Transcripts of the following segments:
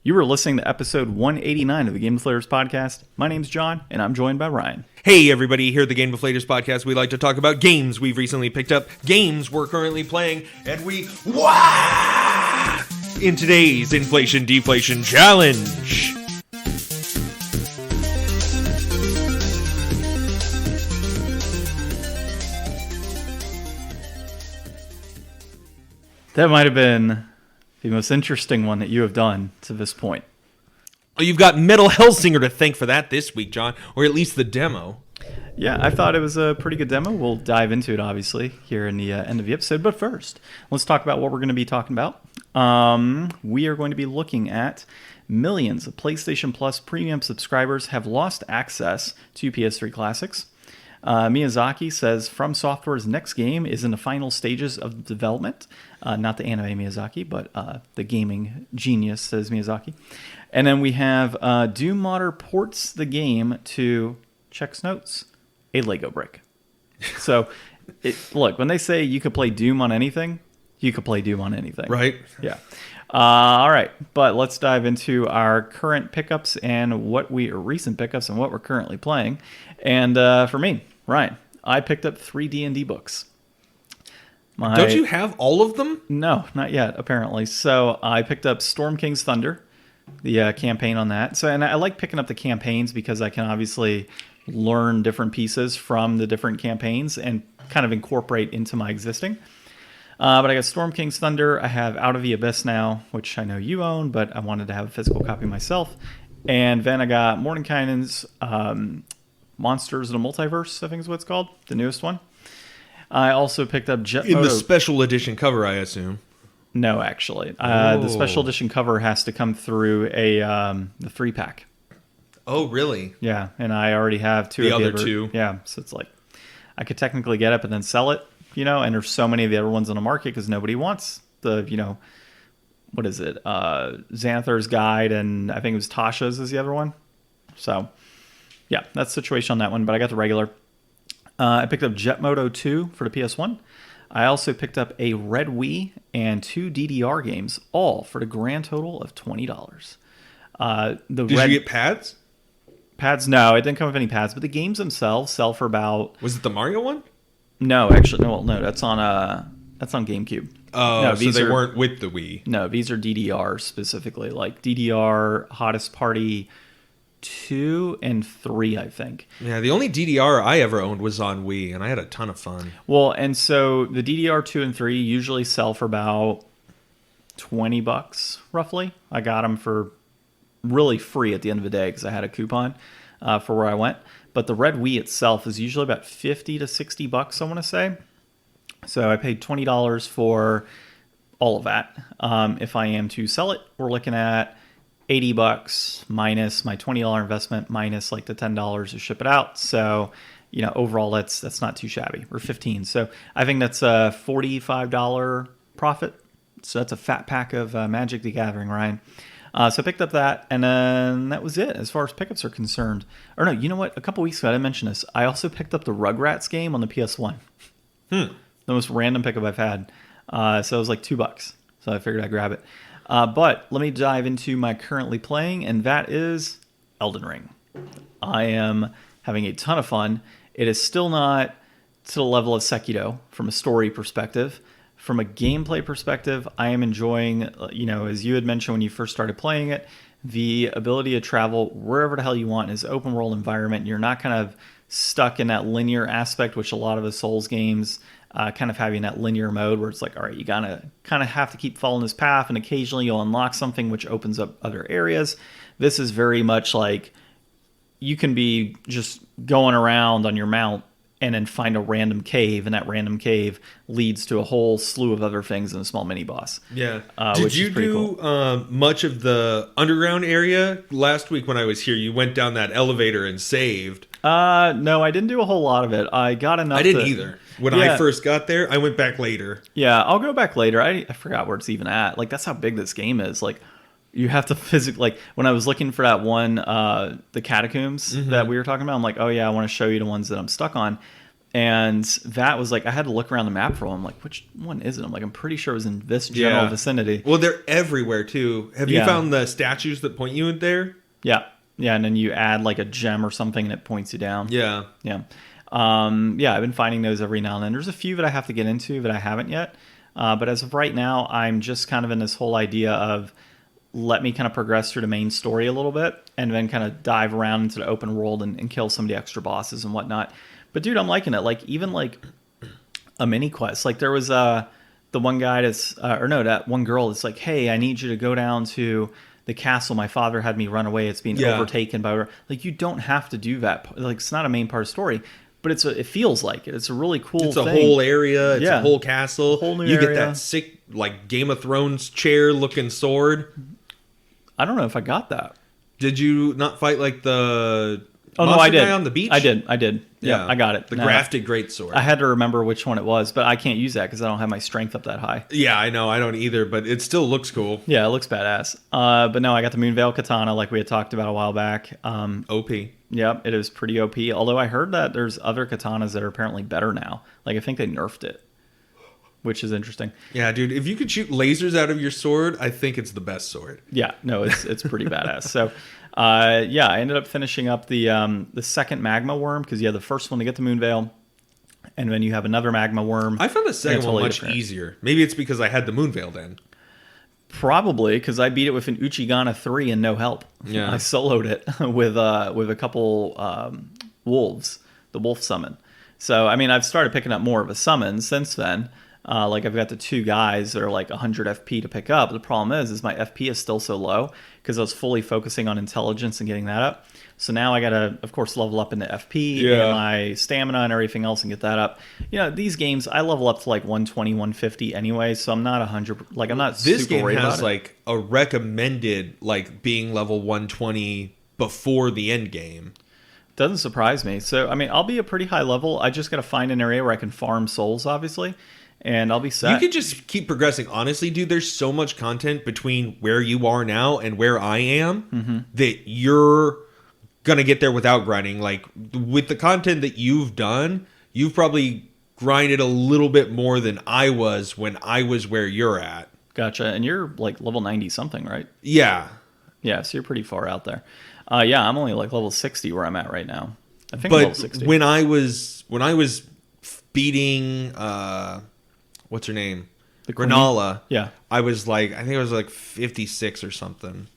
You were listening to episode 189 of the Game Deflators Podcast. My name's John, and I'm joined by Ryan. Hey everybody, here at the Game Deflators Podcast, we like to talk about games we've recently picked up, games we're currently playing, and we in today's Inflation Deflation Challenge. That might have been the most interesting one that you have done to this point. Oh, you've got Metal Hellsinger to thank for that this week, John, or at least the demo. Yeah, I thought it was a pretty good demo. We'll dive into it, obviously, here in the end of the episode. But first, let's talk about what we're going to be talking about. We are going to be looking at millions of PlayStation Plus premium subscribers have lost access to PS3 classics. Miyazaki says From Software's next game is in the final stages of development. Not the anime Miyazaki, but the gaming genius, says Miyazaki. And then we have Doom Modder ports the game to, checks notes, a Lego brick. So, look, when they say you could play Doom on anything, you could play Doom on anything. Right? Yeah. All right, but let's dive into our current pickups and recent pickups and what we're currently playing. And for me, Ryan, I picked up 3 D&D books. Don't you have all of them? No, not yet, apparently. So I picked up Storm King's Thunder, the campaign on that. So, and I like picking up the campaigns because I can obviously learn different pieces from the different campaigns and kind of incorporate into my existing. But I got Storm King's Thunder. I have Out of the Abyss now, which I know you own, but I wanted to have a physical copy myself. And then I got Mordenkainen's Monsters in the Multiverse, I think is what it's called, the newest one. I also picked up Jet In Moto. the special edition cover, I assume. No, actually. The special edition cover has to come through the 3-pack. Oh, really? Yeah, and I already have two the of the other two. Yeah, so it's like I could technically get it but then sell it, and there's so many of the other ones on the market because nobody wants the, what is it? Xanathar's Guide, and I think it was Tasha's is the other one. So, yeah, that's the situation on that one, but I got the regular. I picked up Jet Moto 2 for the PS1. I also picked up a Red Wii and 2 DDR games, all for the grand total of $20. Did you get pads? Pads, no, it didn't come with any pads, but the games themselves sell for about... Was it the Mario one? No, actually, no, that's on GameCube. Oh, no, so they weren't with the Wii. No, these are DDR specifically, like DDR Hottest Party 2 and 3, I think. Yeah, the only DDR I ever owned was on Wii, and I had a ton of fun. Well, and so the DDR 2 and 3 usually sell for about $20, roughly. I got them for really free at the end of the day because I had a coupon for where I went. But the Red Wii itself is usually about $50 to $60, I want to say. So I paid $20 for all of that. If I am to sell it, we're looking at $80 minus my $20 investment minus like the $10 to ship it out. So, overall that's not too shabby. Or $15. So I think that's a $45 profit. So that's a fat pack of Magic the Gathering, Ryan. So I picked up that, and then that was it as far as pickups are concerned. Or no, you know what? A couple weeks ago, I didn't mention this. I also picked up the Rugrats game on the PS1. The most random pickup I've had. So it was like $2. So I figured I'd grab it. But let me dive into my currently playing, and that is Elden Ring. I am having a ton of fun. It is still not to the level of Sekiro from a story perspective. From a gameplay perspective, I am enjoying, as you had mentioned when you first started playing it, the ability to travel wherever the hell you want in this open world environment. You're not kind of stuck in that linear aspect, which a lot of the Souls games kind of having that linear mode where it's like, all right, you gotta kind of have to keep following this path, and occasionally you'll unlock something which opens up other areas. This is very much like you can be just going around on your mount and then find a random cave, and that random cave leads to a whole slew of other things in a small mini boss. Yeah. Did you do cool. Much of the underground area? Last week when I was here, you went down that elevator and saved. No, I didn't do a whole lot of it. I got enough. I didn't either. When I first got there, I went back later. Yeah, I'll go back later. I forgot where it's even at. Like, that's how big this game is. Like, you have to physically, like, when I was looking for that one, the catacombs that we were talking about, I'm like, oh yeah, I want to show you the ones that I'm stuck on. And that was like, I had to look around the map for them. I'm like, which one is it? I'm like, I'm pretty sure it was in this general vicinity. Well, they're everywhere too. Have you found the statues that point you in there? Yeah. Yeah. And then you add like a gem or something and it points you down. Yeah. Yeah. I've been finding those every now and then. There's a few that I have to get into that I haven't yet. But as of right now, I'm just kind of in this whole idea of let me kind of progress through the main story a little bit and then kind of dive around into the open world and kill some of the extra bosses and whatnot. But dude, I'm liking it. Like even like a mini quest. Like there was the one guy that one girl that's like, hey, I need you to go down to the castle. My father had me run away. It's being overtaken by. Like you don't have to do that. Like it's not a main part of the story. But it feels like it. It's a really cool It's thing. a whole area. It's a whole castle. Whole new you area. Get that sick, like, Game of Thrones chair-looking sword. I don't know if I got that. Did you not fight, like, the I did. guy on the beach? I did. Yeah, I got it. The grafted greatsword. I had to remember which one it was, but I can't use that because I don't have my strength up that high. Yeah, I know. I don't either, but it still looks cool. Yeah, it looks badass. But no, I got the Moonveil Katana like we had talked about a while back. OP. Yep, it is pretty OP. Although I heard that there's other katanas that are apparently better now. Like I think they nerfed it, which is interesting. Yeah, dude, if you could shoot lasers out of your sword, I think it's the best sword. Yeah, no, it's pretty badass. So, I ended up finishing up the second magma worm because you had the first one to get the Moonveil, and then you have another magma worm. I found the second one totally much different. easier. Maybe it's because I had the Moonveil then. Probably because I beat it with an Uchigana 3 and no help. Yeah. I soloed it with a couple wolves, the wolf summon. So, I mean, I've started picking up more of a summon since then. Like I've got the two guys that are like 100 FP to pick up. The problem is my FP is still so low because I was fully focusing on intelligence and getting that up. So now I got to, of course, level up into FP and my stamina and everything else and get that up. You know, these games, I level up to like 120, 150 anyway. So I'm not 100, like I'm not This super game worried about has it. like a recommended like being level 120 before the end game. Doesn't surprise me. So, I mean, I'll be a pretty high level. I just got to find an area where I can farm souls, obviously. And I'll be set. You could just keep progressing. Honestly, dude, there's so much content between where you are now and where I am that you're going to get there without grinding. Like, with the content that you've done, you've probably grinded a little bit more than I was when I was where you're at. Gotcha. And you're like level 90 something, right? Yeah. Yeah, so you're pretty far out there. I'm only like level 60 where I'm at right now. I think I'm But level 60. when I was beating... what's her name? The Queen? Renala. Yeah. I think I was like 56 or something.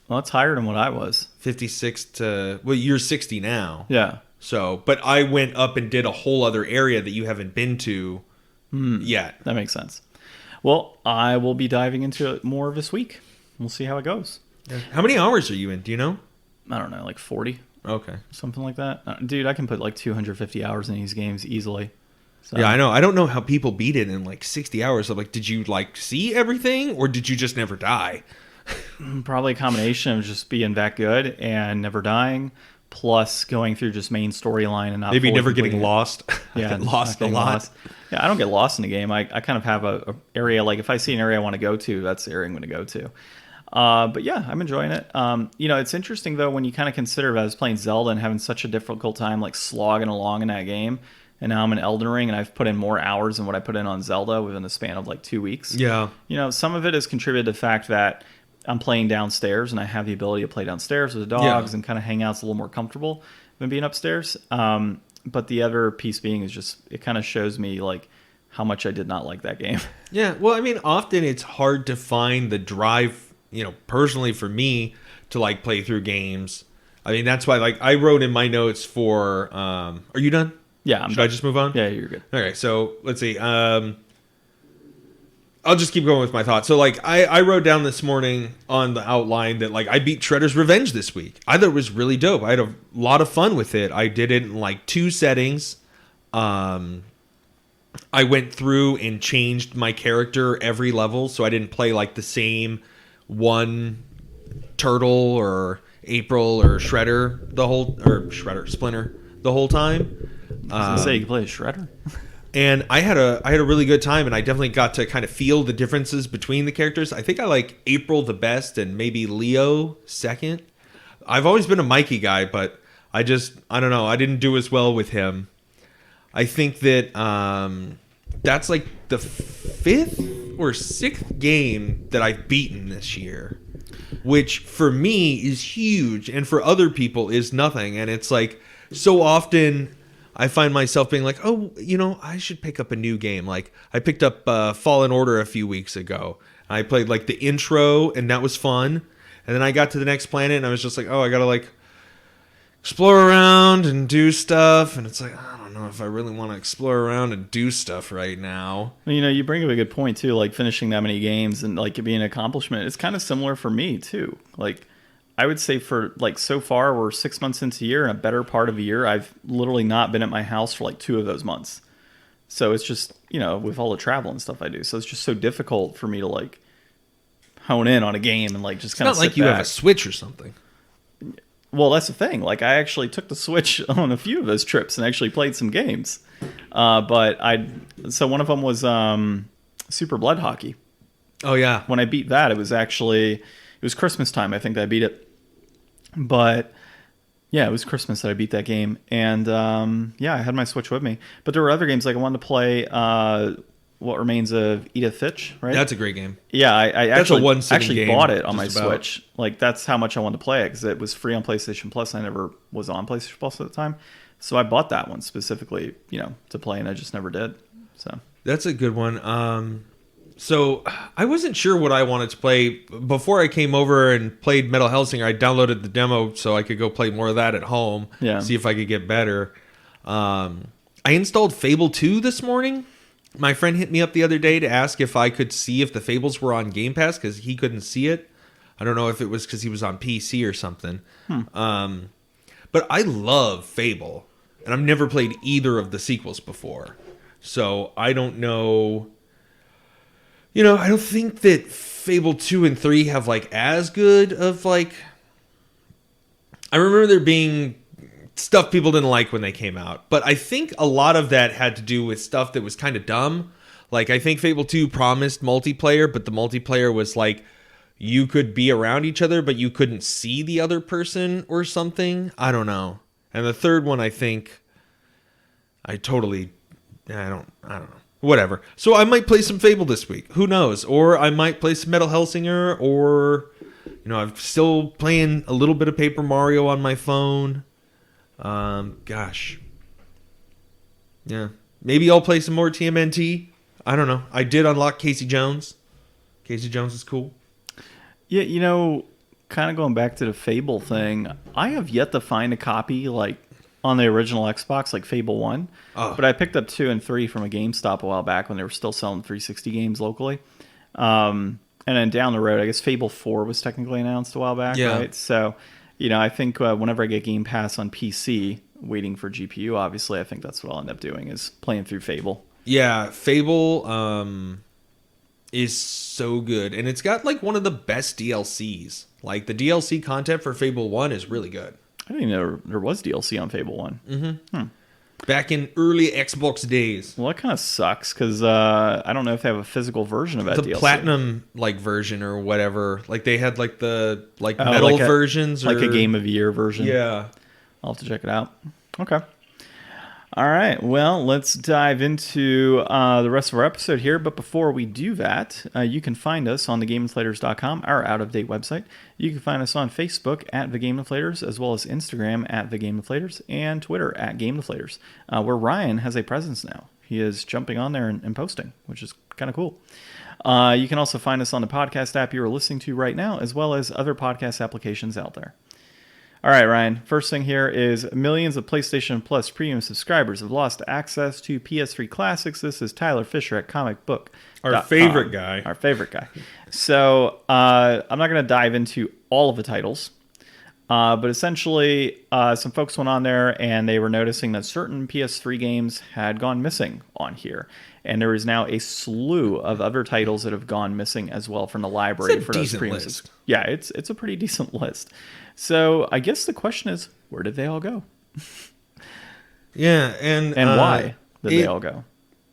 Well, that's higher than what I was. 56 to... Well, you're 60 now. Yeah. So, but I went up and did a whole other area that you haven't been to yet. That makes sense. Well, I will be diving into it more this week. We'll see how it goes. How many hours are you in? Do you know? I don't know, like 40, Okay. something like that. Dude, I can put like 250 hours in these games easily. So, Yeah, I know. I don't know how people beat it in like 60 hours. I'm like, did you like see everything or did you just never die? Probably a combination of just being that good and never dying, plus going through just main storyline and not Maybe fully never completing getting it. lost. Yeah, Get lost a not lot. getting lost. Yeah, I don't get lost in the game. I kind of have a area, like if I see an area I want to go to, that's the area I'm going to go to. But yeah, I'm enjoying it. It's interesting though when you kind of consider that I was playing Zelda and having such a difficult time like slogging along in that game, and now I'm in Elden Ring and I've put in more hours than what I put in on Zelda within the span of like 2 weeks. Yeah. Some of it has contributed to the fact that I'm playing downstairs and I have the ability to play downstairs with the dogs and kind of hang out. It's a little more comfortable than being upstairs. But the other piece being is just it kind of shows me like how much I did not like that game. Yeah. Well, I mean, often it's hard to find the drive, personally for me to like play through games. I mean, that's why like I wrote in my notes for, are you done? Yeah. Should I just move on? Yeah, you're good. Okay, so let's see. I'll just keep going with my thoughts. So, like, I wrote down this morning on the outline that, like, I beat Shredder's Revenge this week. I thought it was really dope. I had a lot of fun with it. I did it in, like, 2 settings. I went through and changed my character every level, so I didn't play, like, the same one Turtle or April or Splinter the whole time. I was gonna say you can play a Shredder. And I had a really good time, and I definitely got to kind of feel the differences between the characters. I think I like April the best and maybe Leo second. I've always been a Mikey guy, but I don't know. I didn't do as well with him. I think that that's like the 5th or 6th game that I've beaten this year, which for me is huge, and for other people is nothing. And it's like so often I find myself being like, oh, I should pick up a new game. Like I picked up Fallen Order a few weeks ago. I played like the intro, and that was fun. And then I got to the next planet, and I was just like, oh, I gotta like explore around and do stuff. And it's like, I don't know if I really want to explore around and do stuff right now. You bring up a good point too, like finishing that many games and like it being an accomplishment. It's kind of similar for me too. Like I would say for like so far we're 6 months into the year, and a better part of a year I've literally not been at my house for like 2 of those months. So it's just, with all the travel and stuff I do. So it's just so difficult for me to like hone in on a game and like just kind of sit back. It's not like you have a Switch or something. Well, that's the thing. Like, I actually took the Switch on a few of those trips and actually played some games. So one of them was Super Blood Hockey. Oh, yeah. When I beat that, it was Christmas time. I think that I beat it. But, yeah, it was Christmas that I beat that game. And, I had my Switch with me. But there were other games. Like, I wanted to play What Remains of Edith Finch, right? That's a great game. Yeah, I actually game, bought it on my Switch. Like, that's how much I wanted to play it, because it was free on PlayStation Plus. I never was on PlayStation Plus at the time. So I bought that one specifically, to play, and I just never did. So that's a good one. So I wasn't sure what I wanted to play. Before I came over and played Metal Hellsinger, I downloaded the demo so I could go play more of that at home, see if I could get better. I installed Fable 2 this morning. My friend hit me up the other day to ask if I could see if the Fables were on Game Pass, because he couldn't see it. I don't know if it was because he was on PC or something. But I love Fable, and I've never played either of the sequels before. So I don't know. I don't think that Fable 2 and 3 have like as good of like. I remember there being stuff people didn't like when they came out, but I think a lot of that had to do with stuff that was kind of dumb. Like I think Fable 2 promised multiplayer, but the multiplayer was like you could be around each other, but you couldn't see the other person or something. I don't know. And the third one, I think I don't know. Whatever. So I might play some Fable this week. Who knows? Or I might play some Metal Hellsinger, or I'm still playing a little bit of Paper Mario on my phone. Gosh. Yeah. Maybe I'll play some more TMNT. I don't know. I did unlock Casey Jones. Casey Jones is cool. Yeah, kind of going back to the Fable thing, I have yet to find a copy like on the original Xbox, like Fable 1. Oh. But I picked up 2 and 3 from a GameStop a while back when they were still selling 360 games locally. And then down the road, I guess Fable 4 was technically announced a while back, right? So, I think whenever I get Game Pass on PC, waiting for GPU, obviously, I think that's what I'll end up doing, is playing through Fable. Yeah, Fable is so good. And it's got like one of the best DLCs. Like the DLC content for Fable 1 is really good. I didn't even know there was DLC on Fable 1. Mm-hmm. Back in early Xbox days. Well, that kind of sucks, because I don't know if they have a physical version of that DLC. The Platinum version or whatever. Like they had like the metal versions. Like a Game of the Year version. Yeah. I'll have to check it out. Okay. All right. Well, let's dive into the rest of our episode here. But before we do that, you can find us on thegamedeflators.com, our out-of-date website. You can find us on Facebook at The Game Deflators, as well as Instagram at The Game Deflators, and Twitter at Game Deflators, where Ryan has a presence now. He is jumping on there and posting, which is kind of cool. You can also find us on the podcast app you are listening to right now, as well as other podcast applications out there. All right, Ryan, first thing here is millions of PlayStation Plus premium subscribers have lost access to PS3 classics. This is Tyler Fisher at comicbook.com. Our favorite guy. Our favorite guy. So I'm not going to dive into all of the titles, but essentially some folks went on there and they were noticing that certain PS3 games had gone missing on here. And there is now a slew of other titles that have gone missing as well from the library for those premium list. Yeah, it's a pretty decent list. So I guess the question is, where did they all go? Yeah, and why did they all go?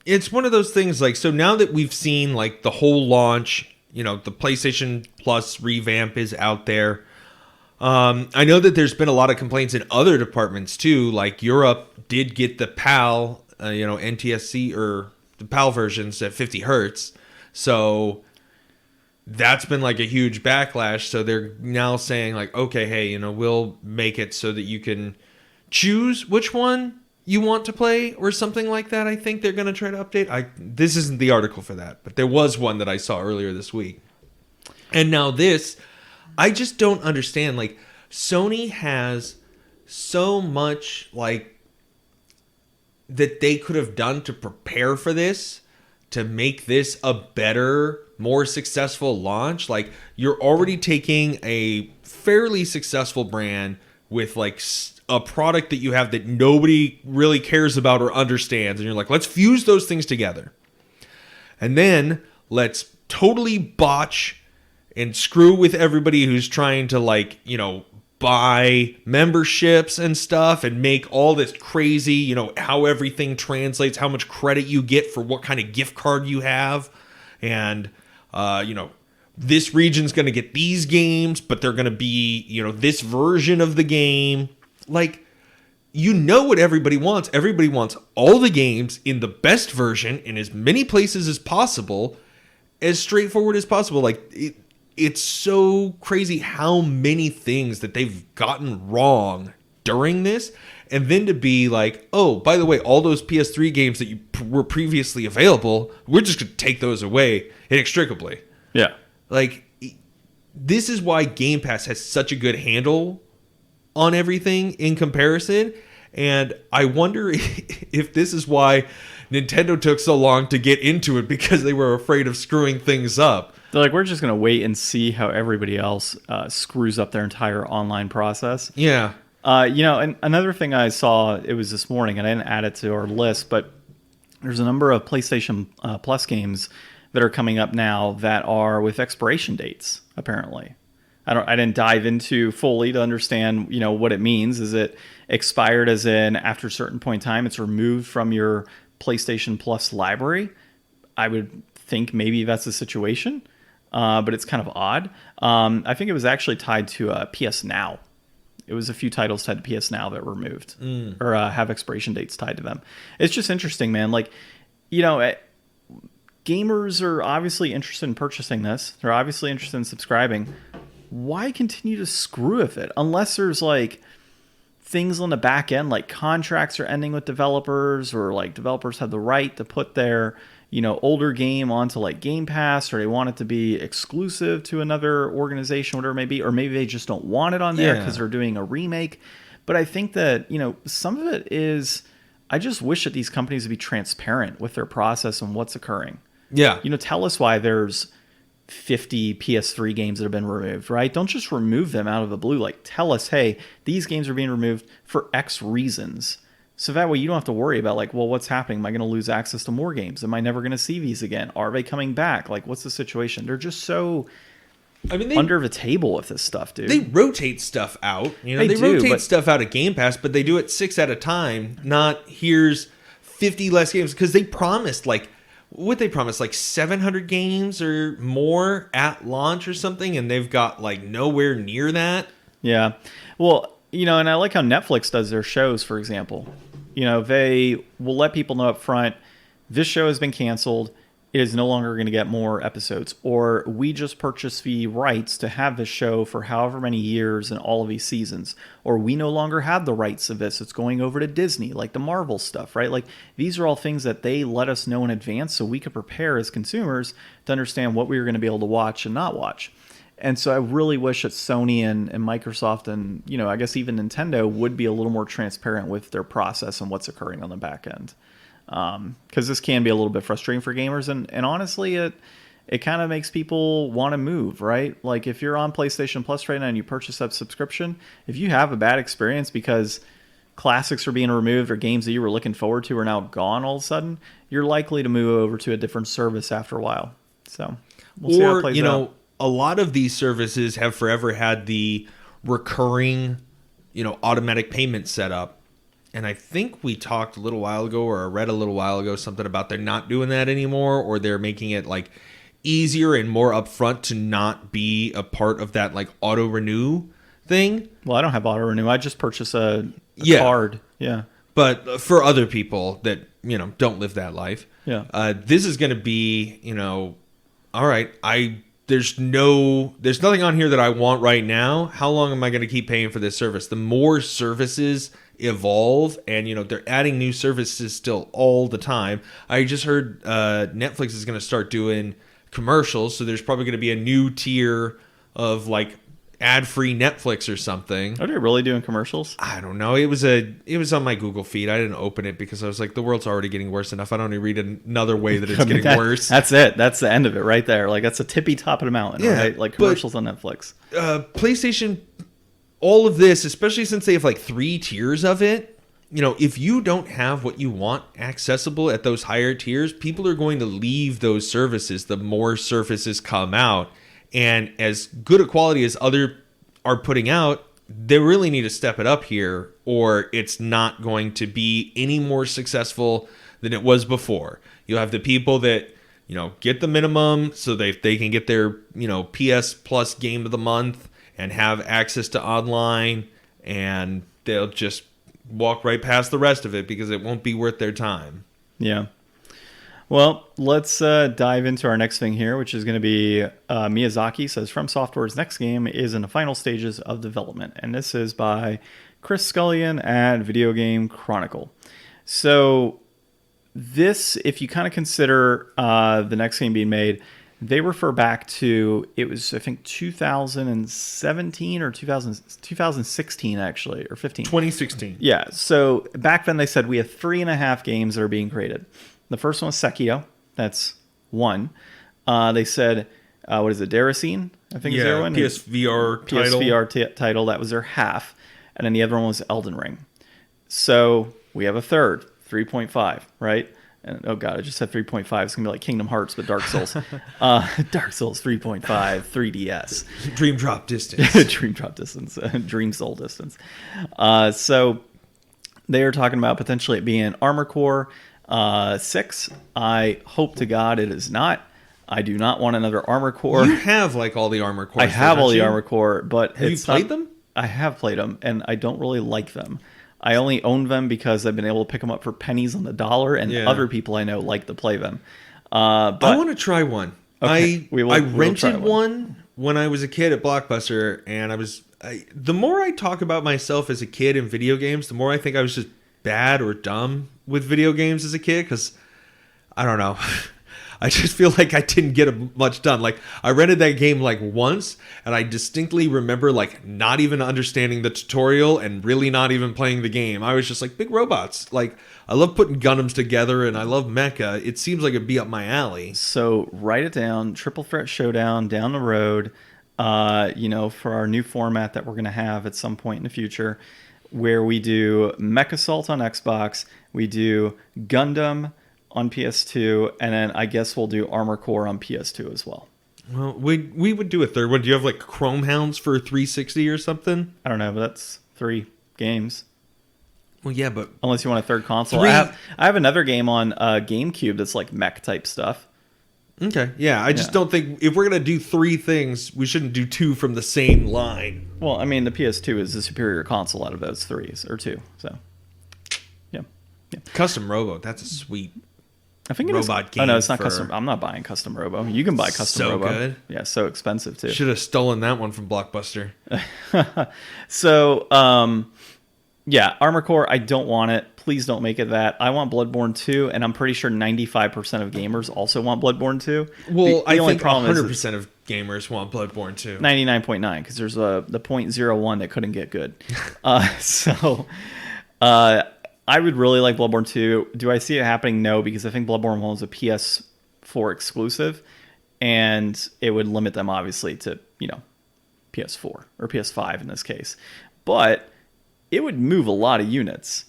It's one of those things so now that we've seen the whole launch, the PlayStation Plus revamp is out there. I know that there's been a lot of complaints in other departments too. Like Europe did get the PAL NTSC or the PAL versions at 50 hertz. So that's been like a huge backlash. So they're now saying like, okay, hey, we'll make it so that you can choose which one you want to play or something like that. I think they're going to try to update. This isn't the article for that, but there was one that I saw earlier this week. And now this, I just don't understand. Like, Sony has so much like that they could have done to prepare for this, to make this a better, more successful launch. Like, you're already taking a fairly successful brand with like a product that you have that nobody really cares about or understands, and you're like, let's fuse those things together, and then let's totally botch and screw with everybody who's trying to like buy memberships and stuff, and make all this crazy, how everything translates, how much credit you get for what kind of gift card you have, and this region's going to get these games, but they're going to be this version of the game. Like, what everybody wants. Everybody wants all the games in the best version in as many places as possible, as straightforward as possible. Like, it's so crazy how many things that they've gotten wrong during this. And then to be like, oh, by the way, all those PS3 games that were previously available, we're just going to take those away inextricably. Yeah. Like, this is why Game Pass has such a good handle on everything in comparison. And I wonder if this is why Nintendo took so long to get into it, because they were afraid of screwing things up. They're like, we're just going to wait and see how everybody else screws up their entire online process. Yeah. And another thing I saw, it was this morning, and I didn't add it to our list, but there's a number of PlayStation Plus games that are coming up now that are with expiration dates, apparently. I didn't dive into fully to understand, what it means. Is it expired as in after a certain point in time, it's removed from your PlayStation Plus library? I would think maybe that's the situation, but it's kind of odd. I think it was actually tied to PS Now. It was a few titles tied to PS Now that were removed or have expiration dates tied to them. It's just interesting, man. Like, gamers are obviously interested in purchasing this. They're obviously interested in subscribing. Why continue to screw with it? Unless there's like things on the back end, like contracts are ending with developers, or like developers have the right to put their, older game onto like Game Pass, or they want it to be exclusive to another organization, whatever it may be, or maybe they just don't want it on there because they're doing a remake. But I think that, some of it is, I just wish that these companies would be transparent with their process and what's occurring. Yeah. Tell us why there's 50 PS3 games that have been removed, right? Don't just remove them out of the blue. Like, tell us, hey, these games are being removed for X reasons. So that way you don't have to worry about like, well, what's happening? Am I going to lose access to more games? Am I never going to see these again? Are they coming back? Like, what's the situation? They're just so under the table with this stuff, dude. They rotate stuff out. They rotate stuff out of Game Pass, but they do it 6 at a time. Not here's 50 less games, because they promised like, what they promised, like 700 games or more at launch or something, and they've got like nowhere near that. Yeah. Well, and I like how Netflix does their shows, for example. They will let people know up front, this show has been canceled. It is no longer going to get more episodes. Or we just purchased the rights to have this show for however many years and all of these seasons. Or we no longer have the rights of this. It's going over to Disney, like the Marvel stuff, right? Like, these are all things that they let us know in advance so we could prepare as consumers to understand what we were going to be able to watch and not watch. And so I really wish that Sony and Microsoft and, I guess even Nintendo would be a little more transparent with their process and what's occurring on the back end. Because this can be a little bit frustrating for gamers. And honestly, it kind of makes people want to move, right? Like, if you're on PlayStation Plus right now and you purchase that subscription, if you have a bad experience because classics are being removed or games that you were looking forward to are now gone all of a sudden, you're likely to move over to a different service after a while. So we'll see how it plays out. A lot of these services have forever had the recurring, automatic payment set up. And I think we talked a little while ago, or I read a little while ago, something about they're not doing that anymore, or they're making it like easier and more upfront to not be a part of that like auto renew thing. Well, I don't have auto renew. I just purchase a card. Yeah. But for other people that, don't live that life, this is going to be, all right, there's nothing on here that I want right now. How long am I going to keep paying for this service? The more services evolve, and they're adding new services still all the time. I just heard Netflix is going to start doing commercials, so there's probably going to be a new tier of like ad-free Netflix or something. Are they really doing commercials? I don't know. It was on my Google feed. I didn't open it because I was like, the world's already getting worse enough. I don't need to read another way that it's getting worse. That's it. That's the end of it right there. Like, that's the tippy top of the mountain, right? Like commercials on Netflix. PlayStation, all of this, especially since they have like 3 tiers of it, if you don't have what you want accessible at those higher tiers, people are going to leave those services the more services come out. And as good a quality as other are putting out, they really need to step it up here, or it's not going to be any more successful than it was before. You'll have the people that, get the minimum so they can get their, PS Plus game of the month and have access to online, and they'll just walk right past the rest of it because it won't be worth their time. Yeah. Well, let's dive into our next thing here, which is going to be Miyazaki says From Software's next game is in the final stages of development. And this is by Chris Scullion at Video Game Chronicle. So this, if you kind of consider the next game being made, they refer back to, it was, I think, 2017 or 2016, actually, or 15. 2016. Yeah. So back then they said we have 3.5 games that are being created. The first one was Sekio. That's 1. They said, what is it, Deracine? I think is the other one. PSVR title. That was their half. And then the other one was Elden Ring. So we have a third, 3.5, right? And oh god, I just said 3.5. It's going to be like Kingdom Hearts, but Dark Souls. Dark Souls 3.5, 3DS. Dream Drop Distance. Dream Drop Distance. Dream Soul Distance. So they are talking about potentially it being Armored Core 6. I hope to God it is not. I do not want another Armored Core. You have like all the Armored Cores. I have all the Armored Core, but have you played them? I have played them, and I don't really like them. I only own them because I've been able to pick them up for pennies on the dollar, and other people I know like to play them. But I want to try one. Okay, I rented one when I was a kid at Blockbuster, and the more I talk about myself as a kid in video games, the more I think I was just bad or dumb with video games as a kid, because I don't know. I just feel like I didn't get much done. Like, I rented that game like once, and I distinctly remember like not even understanding the tutorial and really not even playing the game. I was just like, big robots. Like, I love putting Gundams together, and I love mecha. It seems like it'd be up my alley. So write it down. Triple Threat Showdown down the road. For our new format that we're going to have at some point in the future, where we do Mech Assault on Xbox, we do Gundam on PS2, and then I guess we'll do Armored Core on PS2 as well. Well, we would do a third one. Do you have like Chrome Hounds for 360 or something? I don't know, but that's 3 games. Well, yeah, but unless you want a third console. I have another game on GameCube that's like mech type stuff. Okay, yeah, I just don't think if we're gonna do 3 things, we shouldn't do 2 from the same line. Well, I mean, the PS2 is the superior console out of those 3 or 2. So, yeah. Custom Robo, that's a sweet. I think it robot is. game. Oh no, it's not custom. I'm not buying custom Robo. You can buy custom Robo. So good. Yeah, so expensive too. Should have stolen that one from Blockbuster. So, Armored Core. I don't want it. Please don't make it that. I want Bloodborne 2, and I'm pretty sure 95% of gamers also want Bloodborne 2. Well, I think 100% of gamers want Bloodborne 2. 99.9, because there's the 0.01 that couldn't get good. I would really like Bloodborne 2. Do I see it happening? No, because I think Bloodborne 1 was a PS4 exclusive, and it would limit them, obviously, to, PS4 or PS5 in this case. But it would move a lot of units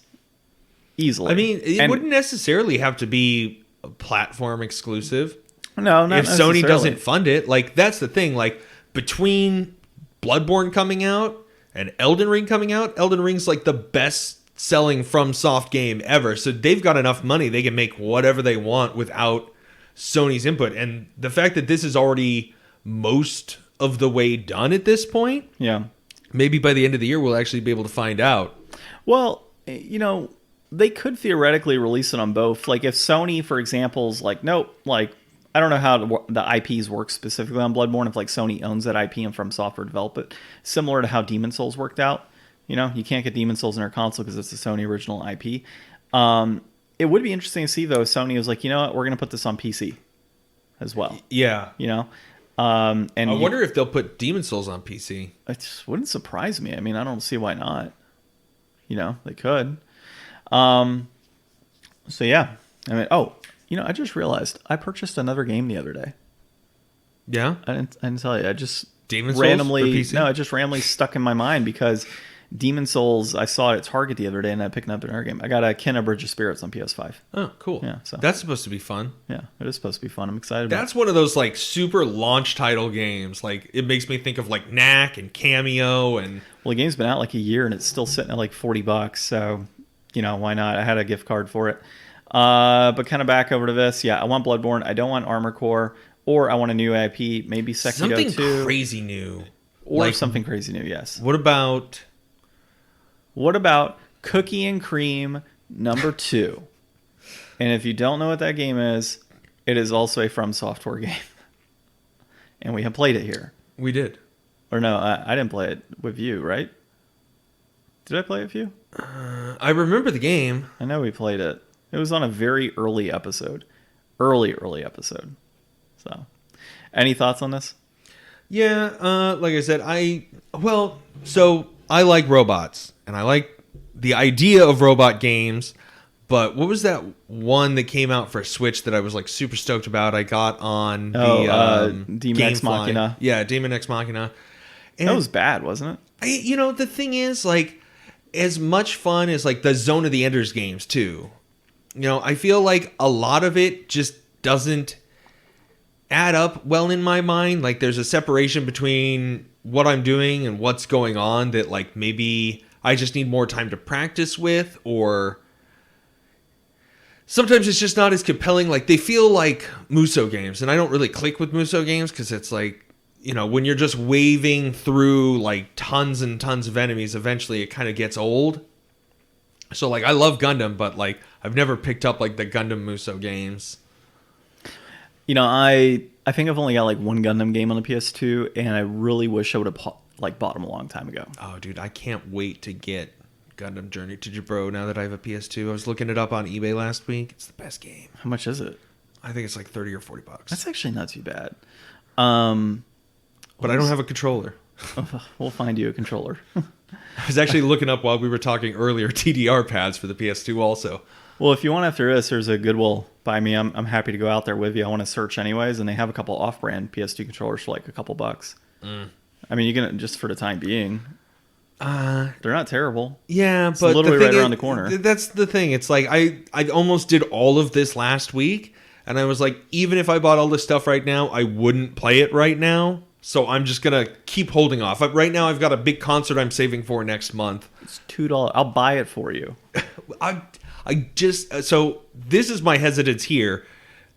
easily. I mean, it wouldn't necessarily have to be a platform exclusive. No, not if Sony doesn't fund it. Like, that's the thing. Like, between Bloodborne coming out and Elden Ring coming out, Elden Ring's like the best selling From Soft game ever, so they've got enough money they can make whatever they want without Sony's input. And the fact that this is already most of the way done at this point, yeah, maybe by the end of the year we'll actually be able to find out. Well, they could theoretically release it on both. Like if Sony, for example, is like, nope, like I don't know how the IPs work specifically on Bloodborne. If like Sony owns that IP and From Software develop it, similar to how Demon Souls worked out. You know, you can't get Demon Souls in our console because it's a Sony original IP. It would be interesting to see though. If Sony was like, you know what, we're going to put this on PC as well. Yeah, you know. And I wonder if they'll put Demon Souls on PC. It just wouldn't surprise me. I mean, I don't see why not. You know, they could. So yeah, I mean, I just realized I purchased another game the other day. Yeah, I didn't tell you. I just Demon Souls randomly for PC? No, it just randomly stuck in my mind because Demon Souls. I saw it at Target the other day, and I picked up another game. I got a Kena Bridge of Spirits on PS5. Oh, cool. Yeah, so that's supposed to be fun. Yeah, it is supposed to be fun. I'm excited. That's one of those like super launch title games. Like it makes me think of like Knack and Cameo and. Well, the game's been out like a year, and it's still sitting at like $40. So. You know, why not? I had a gift card for it. But kind of back over to this. Yeah, I want Bloodborne. I don't want Armored Core. Or I want a new IP. Maybe Sekiro something 2. Crazy new. Or like, something crazy new, yes. What about Cookie and Cream number 2? And if you don't know what that game is, it is also a From Software game. And we have played it here. We did. Or no, I didn't play it with you, right? Did I play it with you? I remember the game. I know we played it. It was on a very early episode. Early episode. So, any thoughts on this? Yeah, like I said, so I like robots, and I like the idea of robot games, but what was that one that came out for Switch that I was like super stoked about? I got on Demon Ex Machina. Yeah, Demon Ex Machina. And that was bad, wasn't it? The thing is, like, as much fun as like the Zone of the Enders games too. I feel like a lot of it just doesn't add up well in my mind. Like there's a separation between what I'm doing and what's going on that like maybe I just need more time to practice with, or sometimes it's just not as compelling. Like they feel like Muso games, and I don't really click with Muso games because it's like, when you're just waving through like tons and tons of enemies, eventually it kind of gets old. So like I love Gundam, but like I've never picked up like the Gundam Muso games. I think I've only got like one Gundam game on the PS2, and I really wish I would have like bought them a long time ago. Oh, dude, I can't wait to get Gundam Journey to Jabro now that I have a PS2. I was looking it up on eBay last week. It's the best game. How much is it? I think it's like $30 or $40. That's actually not too bad. But I don't have a controller. We'll find you a controller. I was actually looking up while we were talking earlier TDR pads for the PS2 also. Well, if you want after this, there's a Goodwill by me. I'm happy to go out there with you. I want to search anyways, and they have a couple off-brand PS2 controllers for like a couple bucks. I mean, you can just for the time being. They're not terrible. Yeah, it's but literally right around the corner. That's the thing. It's like I almost did all of this last week, and I was like, even if I bought all this stuff right now, I wouldn't play it right now. So I'm just going to keep holding off. Right now, I've got a big concert I'm saving for next month. It's $2. I'll buy it for you. So this is my hesitance here.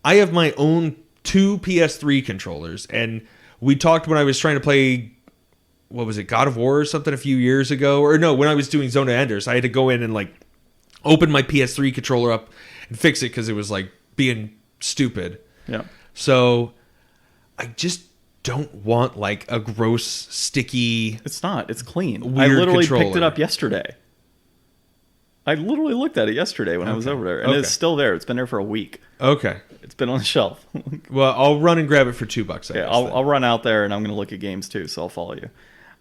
I have my own 2 PS3 controllers. And we talked when I was trying to play, what was it, God of War or something a few years ago? Or no, when I was doing Zone of Enders, I had to go in and like open my PS3 controller up and fix it because it was like being stupid. Yeah. So I just don't want like a gross, sticky. It's not. It's clean. Weird I literally controller. picked it up yesterday. I literally looked at it yesterday when I was over there, and it's still there. It's been there for a week. Okay. It's been on the shelf. Well, I'll run and grab it for $2. Okay, I'll run out there, and I'm going to look at games too, so I'll follow you.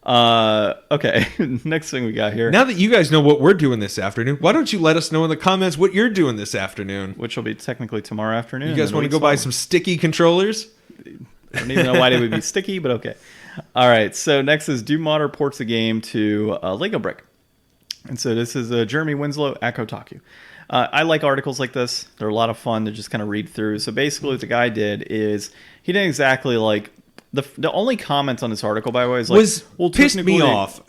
Okay, next thing we got here. Now that you guys know what we're doing this afternoon, why don't you let us know in the comments what you're doing this afternoon? Which will be technically tomorrow afternoon. You guys want to go buy some sticky controllers? I don't even know why they would be sticky, but okay. All right, so next is do modder ports the game to Lego Brick. And so this is Jeremy Winslow at Kotaku. I like articles like this. They're a lot of fun to just kind of read through. So basically what the guy did is he didn't exactly like... The only comment on this artitle, by the way, is like... well, pissed me off.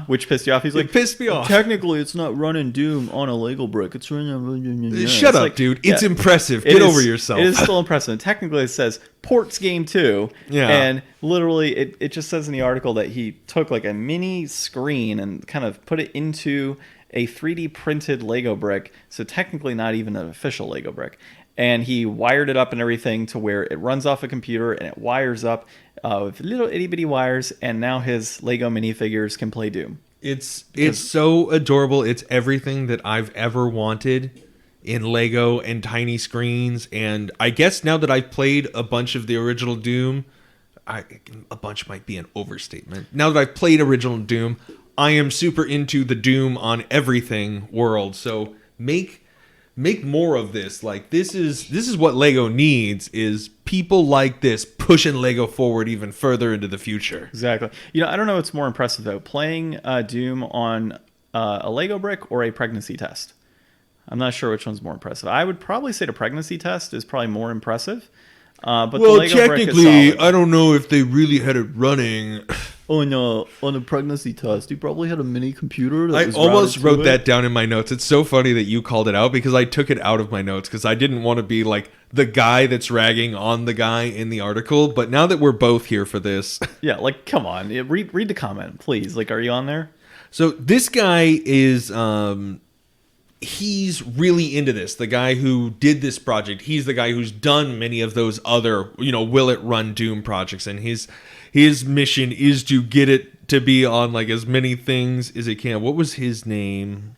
Which pissed you off? He's like... It pissed me off. Technically, it's not running Doom on a Lego brick. It's running... Shut up, dude. It's impressive. Get over yourself. It is still impressive. Technically, it says ports game 2. Yeah. And literally, it just says in the article that he took like a mini screen and kind of put it into a 3D printed Lego brick, so technically not even an official Lego brick. And he wired it up and everything to where it runs off a computer and it wires up with little itty bitty wires. And now his Lego minifigures can play Doom. It's so adorable. It's everything that I've ever wanted in Lego and tiny screens. And I guess now that I've played a bunch of the original Doom, a bunch might be an overstatement. Now that I've played original Doom, I am super into the Doom on everything world. So make more of this. Like this is what Lego needs, is people like this pushing Lego forward even further into the future. Exactly. I don't know what's more impressive though, playing Doom on a Lego brick or a pregnancy test. I'm not sure which one's more impressive. I would probably say the pregnancy test is probably more impressive. But the Lego brick is solid. I don't know if they really had it running. On a pregnancy test, you probably had a mini computer. I almost wrote that down in my notes. It's so funny that you called it out because I took it out of my notes because I didn't want to be like the guy that's ragging on the guy in the article. But now that we're both here for this, yeah, like come on, read the comment, please. Like, are you on there? So this guy is he's really into this. The guy who did this project, he's the guy who's done many of those other, will it run Doom projects, and his mission is to get it to be on like as many things as it can. What was his name?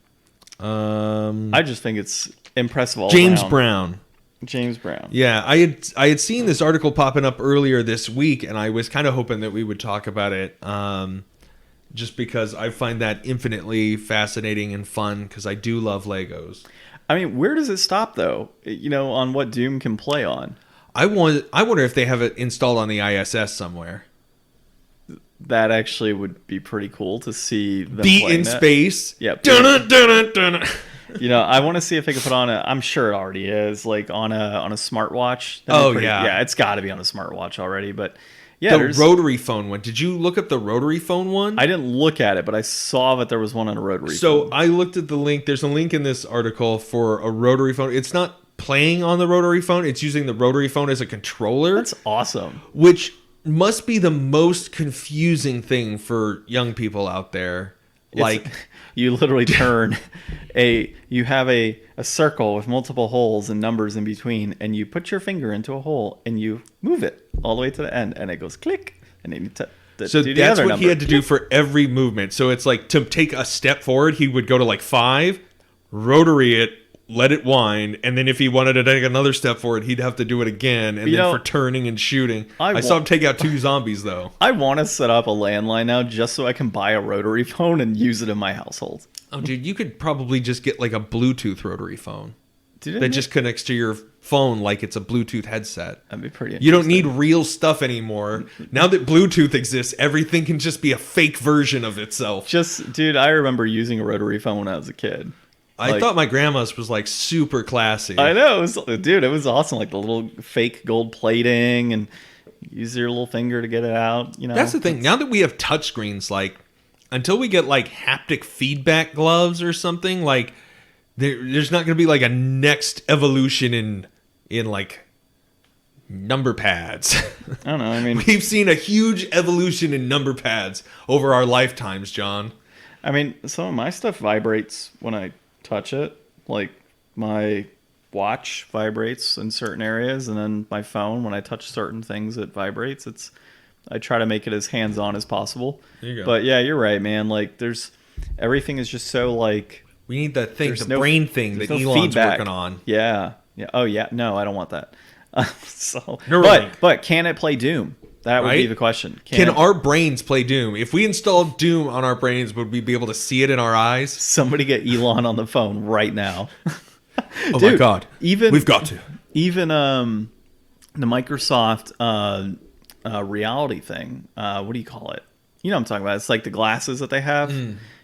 I just think it's impressive all James around. Brown. James Brown. Yeah, I had seen this article popping up earlier this week, and I was kind of hoping that we would talk about it. Just because I find that infinitely fascinating and fun because I do love Legos. I mean, where does it stop though? On what Doom can play on. I wonder if they have it installed on the ISS somewhere. That actually would be pretty cool to see them be in that. space. Yep. Dun-dun. I want to see if they can put on I'm sure it already is, like on a smartwatch. Yeah, it's got to be on a smartwatch already. But yeah, the rotary phone one. Did you look up the rotary phone one? I didn't look at it, but I saw that there was one on a rotary phone. So I looked at the link. There's a link in this article for a rotary phone. It's not playing on the rotary phone. It's using the rotary phone as a controller. That's awesome. Which must be the most confusing thing for young people out there. Like you literally turn you have a circle with multiple holes and numbers in between, and you put your finger into a hole and you move it all the way to the end, and it goes click, and then you so do that's what number. he had to do for every movement. So it's like to take a step forward, he would go to like 5, rotary it, let it wind, and then if he wanted to take another step forward, he'd have to do it again, and then for turning and shooting. I saw him take out 2 zombies, though. I want to set up a landline now just so I can buy a rotary phone and use it in my household. Oh, dude, you could probably just get like a Bluetooth rotary phone that just connect connects to your phone like it's a Bluetooth headset. That'd be pretty interesting. You don't need real stuff anymore. Now that Bluetooth exists, everything can just be a fake version of itself. Dude, I remember using a rotary phone when I was a kid. I thought my grandma's was like super classy. I know, it was awesome. Like the little fake gold plating, and use your little finger to get it out. That's the thing. Now that we have touchscreens, like until we get like haptic feedback gloves or something, like there's not going to be like a next evolution in like number pads. I don't know. I mean, we've seen a huge evolution in number pads over our lifetimes, John. I mean, some of my stuff vibrates when I touch it. Like my watch vibrates in certain areas, and then my phone, when I touch certain things, it vibrates. I try to make it as hands-on as possible. There you go. But yeah, you're right, man. Like everything is just so like, we need that thing, brain thing that Elon's feedback. working on. Yeah. Oh yeah. No, I don't want that. Neuralink. But can it play Doom? That would be the question. Can our brains play Doom? If we installed Doom on our brains, would we be able to see it in our eyes? Somebody get Elon on the phone right now. Oh my God. We've got to. Even the Microsoft reality thing. What do you call it? You know what I'm talking about. It's like the glasses that they have.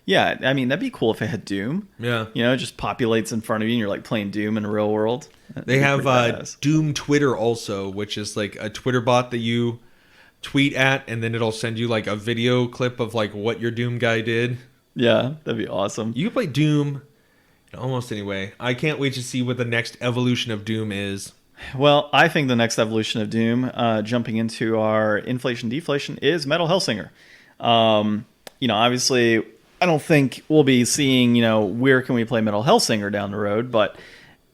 Yeah, I mean, that'd be cool if it had Doom. Yeah. It just populates in front of you and you're like playing Doom in the real world. They have Doom Twitter also, which is like a Twitter bot that you tweet at, and then it'll send you like a video clip of like what your Doom guy did. Yeah, that'd be awesome. You can play Doom in almost any way. I can't wait to see what the next evolution of Doom is. Well, I think the next evolution of Doom, jumping into our inflation deflation, is Metal Hellsinger. Obviously, I don't think we'll be seeing, where can we play Metal Hellsinger down the road, but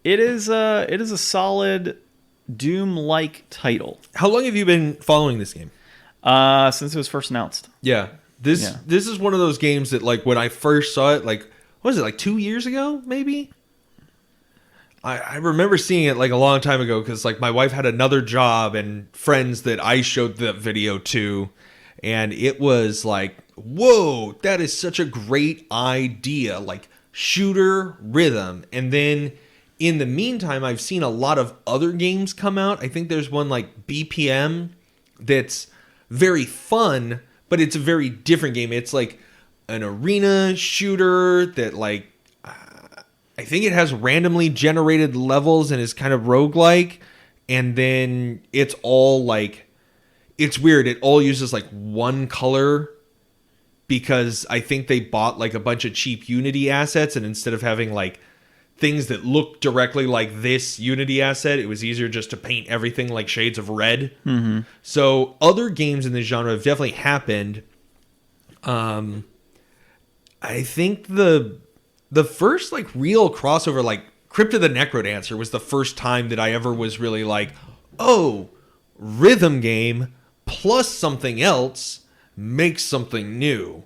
it is a solid Doom-like title. How long have you been following this game? Since it was first announced. Yeah. This is one of those games that, like, when I first saw it, like, what was it, like 2 years ago, maybe? I remember seeing it, like, a long time ago, because, like, my wife had another job and friends that I showed the video to, and it was like, whoa, that is such a great idea. Like, shooter rhythm. And then in the meantime, I've seen a lot of other games come out. I think there's one like BPM that's very fun, but it's a very different game. It's like an arena shooter that, like, I think it has randomly generated levels and is kind of roguelike. And then it's all like, it's weird. It all uses like one color because I think they bought like a bunch of cheap Unity assets, and instead of having like things that look directly like this Unity asset, it was easier just to paint everything like shades of red. Mm-hmm. So other games in this genre have definitely happened. I think the first like real crossover, like Crypt of the Necrodancer, was the first time that I ever was really like, oh, rhythm game plus something else makes something new.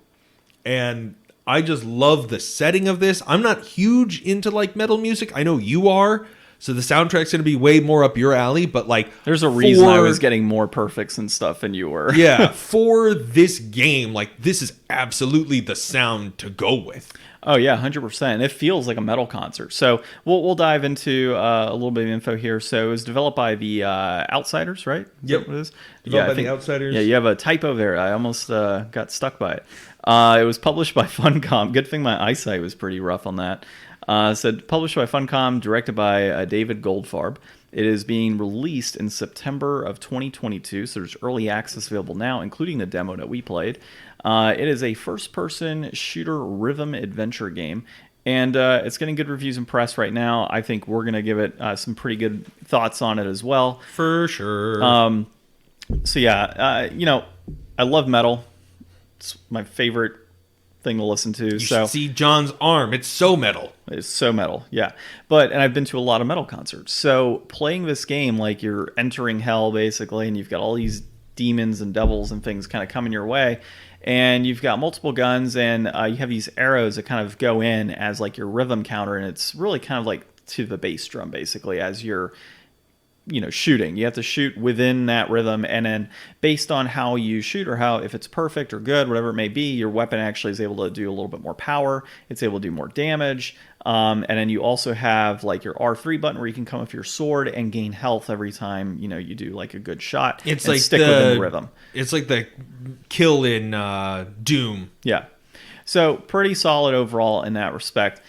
And I just love the setting of this. I'm not huge into like metal music. I know you are. So the soundtrack's going to be way more up your alley, but like there's a reason I was getting more perfects and stuff than you were. Yeah, for this game, like this is absolutely the sound to go with. Oh yeah, 100%. It feels like a metal concert. So we'll dive into a little bit of info here. So it was developed by the Outsiders, right? Yep. What it is? Developed by the Outsiders. Yeah, you have a typo there. I almost got stuck by it. It was published by Funcom. Good thing my eyesight was pretty rough on that. So published by Funcom, directed by David Goldfarb. It is being released in September of 2022, so there's early access available now, including the demo that we played. It is a first-person shooter rhythm adventure game, and it's getting good reviews and press right now. I think we're going to give it some pretty good thoughts on it as well. For sure. So yeah, I love metal. It's my favorite thing to listen to. You should see John's arm. It's so metal. It's so metal, yeah. And I've been to a lot of metal concerts. So playing this game, like you're entering hell basically, and you've got all these demons and devils and things kind of coming your way, and you've got multiple guns, and you have these arrows that kind of go in as like your rhythm counter, and it's really kind of like to the bass drum basically as you're shooting. You have to shoot within that rhythm, and then based on how you shoot or how, if it's perfect or good, whatever it may be, your weapon actually is able to do a little bit more power. It's able to do more damage. And then you also have like your R3 button where you can come with your sword and gain health every time, you do like a good shot. It's like stick within the rhythm. It's like the kill in Doom. Yeah. So pretty solid overall in that respect.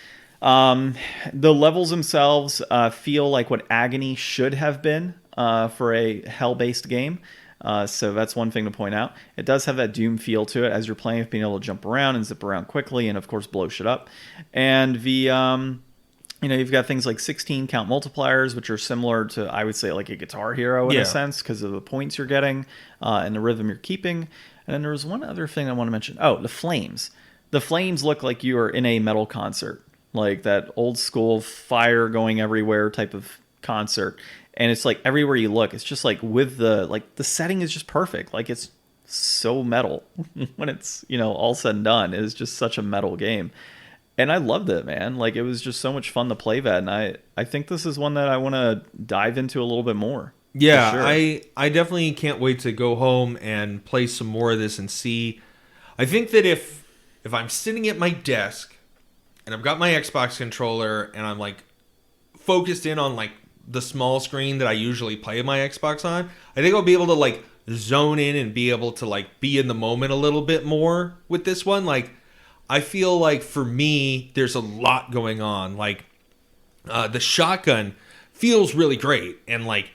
The levels themselves feel like what Agony should have been for a hell-based game. So that's one thing to point out. It does have that Doom feel to it as you're playing, being able to jump around and zip around quickly and, of course, blow shit up. And the you've got things like 16 count multipliers, which are similar to, I would say, like a Guitar Hero in a sense because of the points you're getting and the rhythm you're keeping. And then there was one other thing I want to mention. Oh, the flames. The flames look like you are in a metal concert. Like that old school fire going everywhere type of concert. And it's like everywhere you look, it's just like with the setting is just perfect. Like it's so metal when it's, all said and done. It is just such a metal game. And I loved it, man. Like it was just so much fun to play that. And I think this is one that I want to dive into a little bit more. Yeah, sure. I definitely can't wait to go home and play some more of this and see. I think that if I'm sitting at my desk and I've got my Xbox controller and I'm like focused in on like the small screen that I usually play my Xbox on, I think I'll be able to like zone in and be able to like be in the moment a little bit more with this one. Like I feel like for me, there's a lot going on. Like the shotgun feels really great and like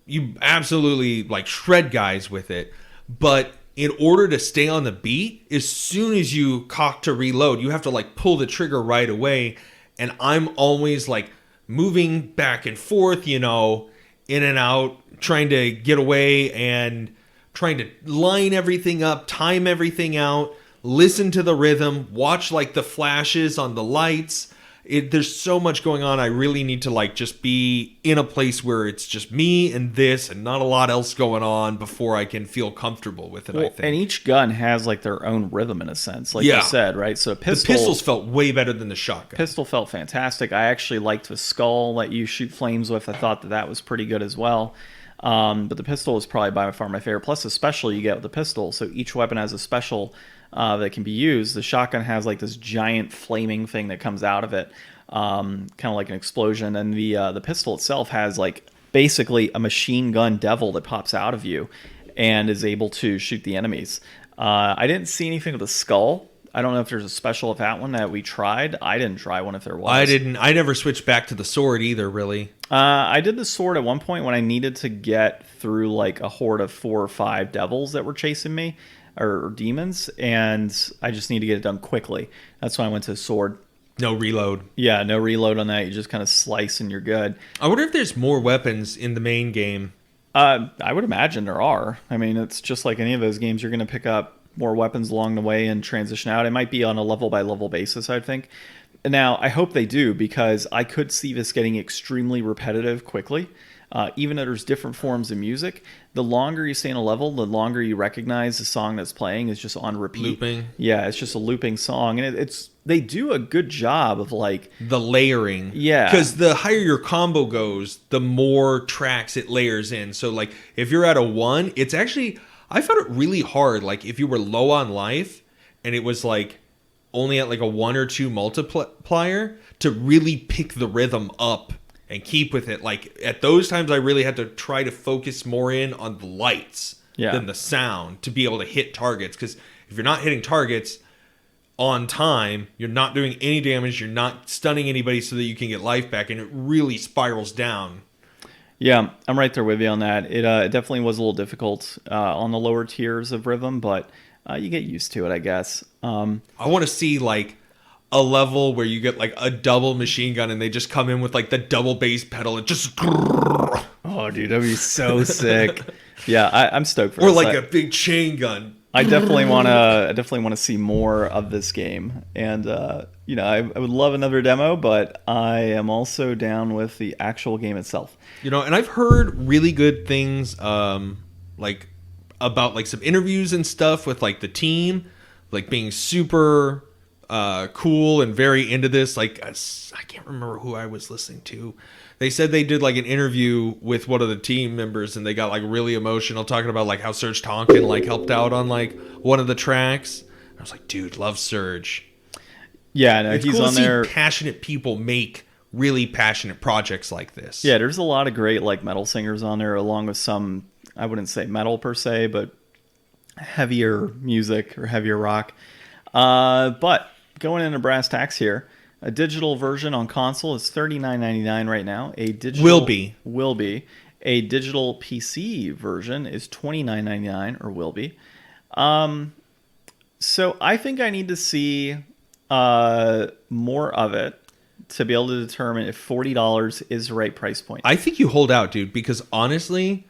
you absolutely like shred guys with it. But in order to stay on the beat, as soon as you cock to reload, you have to like pull the trigger right away. And I'm always like moving back and forth, in and out, trying to get away and trying to line everything up, time everything out. listen to the rhythm, watch like the flashes on the lights. There's so much going on. I really need to like just be in a place where it's just me and this and not a lot else going on before I can feel comfortable with it, I think. And each gun has like their own rhythm in a sense, like Yeah. you said, right? So The pistols felt way better than the shotgun. Pistol felt fantastic. I actually liked the skull that you shoot flames with. I thought that was pretty good as well. But the pistol is probably by far my favorite. Plus the special you get with the pistol. So each weapon has a special that can be used. The shotgun has like this giant flaming thing that comes out of it, kind of like an explosion. And the pistol itself has like basically a machine gun devil that pops out of you and is able to shoot the enemies. I didn't see anything with the skull. I don't know if there's a special of that one that we tried. I didn't try one if there was. I never switched back to the sword either, really. I did the sword at one point when I needed to get through like a horde of 4 or 5 devils that were chasing me, or demons, and I just need to get it done quickly. That's why I went to sword. No reload. Yeah, no reload on that. You just kind of slice and you're good. I wonder if there's more weapons in the main game. I would imagine there are. I mean, it's just like any of those games. You're going to pick up more weapons along the way and transition out. It might be on a level by level basis, I think. Now, I hope they do, because I could see this getting extremely repetitive quickly. Even though there's different forms of music, the longer you stay in a level, the longer you recognize the song that's playing is just on repeat. Looping. Yeah, it's just a looping song, and they do a good job of like the layering. Yeah, because the higher your combo goes, the more tracks it layers in. So like if you're at a 1, it's actually, I found it really hard. Like if you were low on life and it was like only at like a 1 or 2 multiplier, to really pick the rhythm up and keep with it. Like at those times, I really had to try to focus more in on the lights than the sound to be able to hit targets. Because if you're not hitting targets on time, you're not doing any damage. You're not stunning anybody so that you can get life back, and it really spirals down. Yeah, I'm right there with you on that. It definitely was a little difficult on the lower tiers of rhythm, but you get used to it, I guess. I want to see like a level where you get like a double machine gun and they just come in with like the double bass pedal and just oh dude, that'd be so sick. Yeah, I'm stoked for or this. like a big chain gun. I definitely want to see more of this game, and I would love another demo, but I am also down with the actual game itself. And I've heard really good things like about like some interviews and stuff with like the team, like being super cool and very into this. Like I can't remember who I was listening to. They said they did like an interview with one of the team members and they got like really emotional talking about like how Serge Tonkin like helped out on like one of the tracks. I was like, dude, love Serge. Yeah, no, it's he's cool on to see there. Passionate people make really passionate projects like this. Yeah, there's a lot of great like metal singers on there, along with some, I wouldn't say metal per se, but heavier music or heavier rock. But going into brass tacks here, a digital version on console is $39.99 right now. Will be. A digital PC version is $29.99 or will be. So I think I need to see more of it to be able to determine if $40 is the right price point. I think you hold out, dude, because honestly,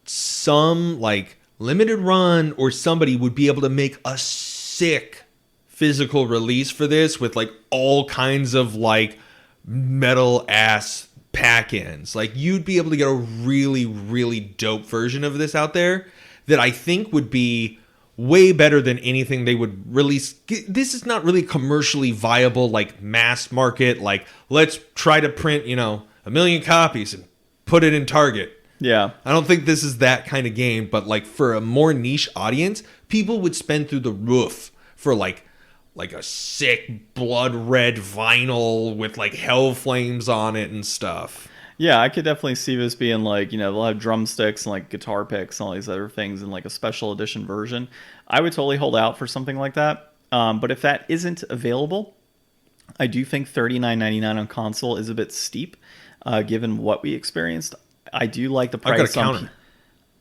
some like limited run or somebody would be able to make a sick physical release for this with like all kinds of like metal ass pack-ins. Like you'd be able to get a really, really dope version of this out there that I think would be way better than anything they would release. This is not really commercially viable, like mass market, like let's try to print, 1 million copies and put it in Target. Yeah. I don't think this is that kind of game, but like for a more niche audience, people would spend through the roof for like a sick blood red vinyl with like hell flames on it and stuff. Yeah, I could definitely see this being like, they'll have drumsticks and like guitar picks and all these other things in like a special edition version. I would totally hold out for something like that. But if that isn't available, I do think $39.99 on console is a bit steep, given what we experienced. I do like the price. I've got a counter.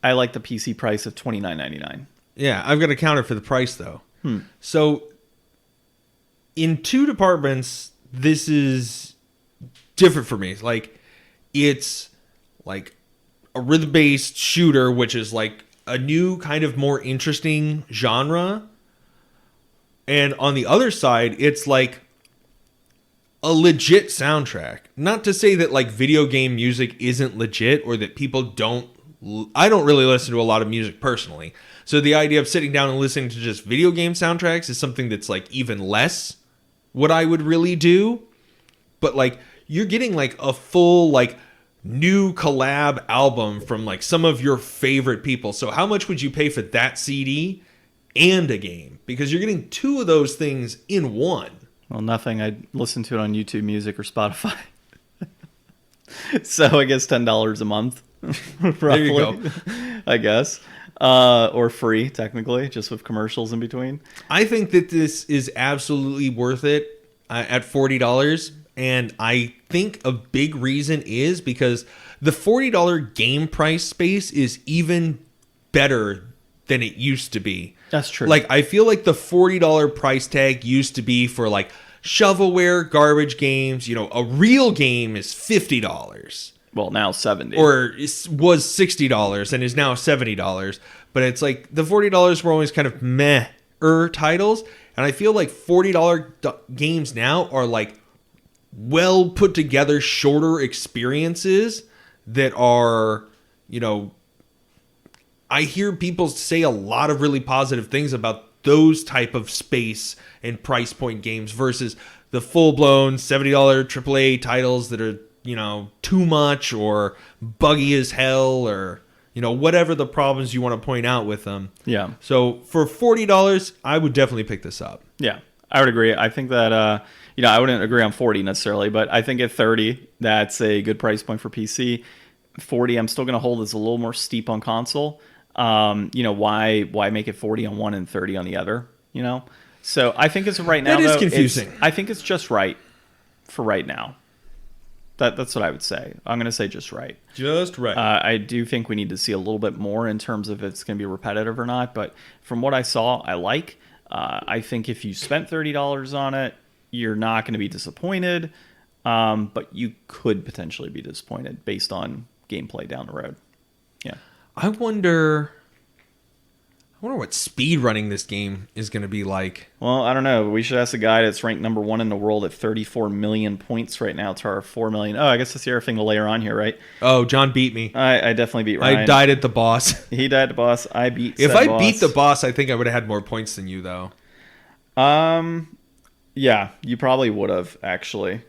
I like the PC price of $29.99. Yeah, I've got a counter for the price though. So in 2 departments, this is different for me. Like it's like a rhythm-based shooter, which is like a new kind of more interesting genre. And on the other side, it's like a legit soundtrack. Not to say that like video game music isn't legit or that people don't. I don't really listen to a lot of music personally. So the idea of sitting down and listening to just video game soundtracks is something that's like even less what I would really do. But like you're getting like a full like new collab album from like some of your favorite people. So how much would you pay for that CD and a game? Because you're getting two of those things in one. Well, nothing. I'd listen to it on YouTube Music or Spotify. So I guess $10 a month. Roughly, there you go. I guess. Or free, technically, just with commercials in between. I think that this is absolutely worth it at $40. And I think a big reason is because the $40 game price space is even better than it used to be. That's true. Like, I feel like the $40 price tag used to be for like shovelware, garbage games. You know, a real game is $50. Well, now $70. Or was $60 and is now $70. But it's like the $40 were always kind of meh-er titles. And I feel like $40 games now are like well put together, shorter experiences that are, you know, I hear people say a lot of really positive things about those type of space and price point games versus the full-blown $70 AAA titles that are, you know, too much or buggy as hell or, you know, whatever the problems you want to point out with them. Yeah. So for $40, I would definitely pick this up. Yeah, I would agree. I think that, you know, I wouldn't agree on 40 necessarily, but I think at 30, that's a good price point for PC. 40, I'm still going to hold as a little more steep on console. You know, why make it 40 on one and 30 on the other, you know? So I think it's right now. That is confusing. I think it's just right for right now. That's what I would say. I'm going to say just right. Just right. I do think we need to see a little bit more in terms of if it's going to be repetitive or not. But from what I saw, I like. I think if you spent $30 on it, you're not going to be disappointed. But you could potentially be disappointed based on gameplay down the road. Yeah. I wonder what speed running this game is going to be like. Well, I don't know. We should ask the guy that's ranked number 1 in the world at 34 million points right now to our 4 million. Oh, I guess that's the other thing to layer on here, right? Oh, John beat me. I definitely beat Ryan. I died at the boss. He died at the boss. I beat If I boss. beat the boss, I think I would have had more points than you, though. Yeah, you probably would have, actually.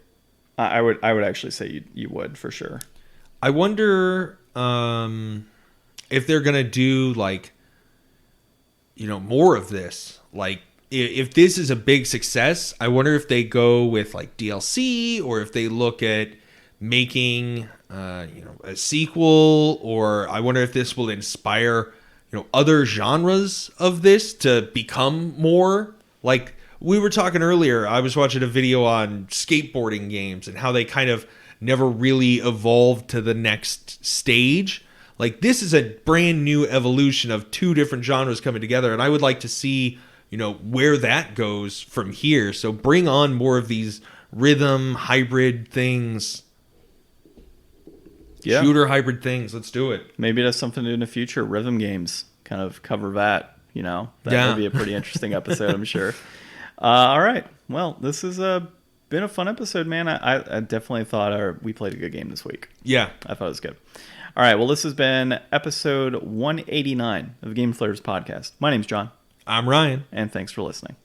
I would actually say you would, for sure. I wonder if they're going to do, like, you know, more of this. Like, if this is a big success, I wonder if they go with, like, DLC or if they look at making, you know, a sequel, or I wonder if this will inspire, you know, other genres of this to become more. Like, we were talking earlier, I was watching a video on skateboarding games and how they kind of never really evolved to the next stage. Like, this is a brand new evolution of two different genres coming together, and I would like to see, you know, where that goes from here. So bring on more of these rhythm hybrid things. Yeah. Shooter hybrid things. Let's do it. Maybe that's something to do in the future. Rhythm games kind of cover that, you know. That would be a pretty interesting episode, I'm sure. All right. Well, this has been a fun episode, man. I definitely thought we played a good game this week. Yeah. I thought it was good. All right. Well, this has been episode 189 of Game Deflators Podcast. My name's John. I'm Ryan. And thanks for listening.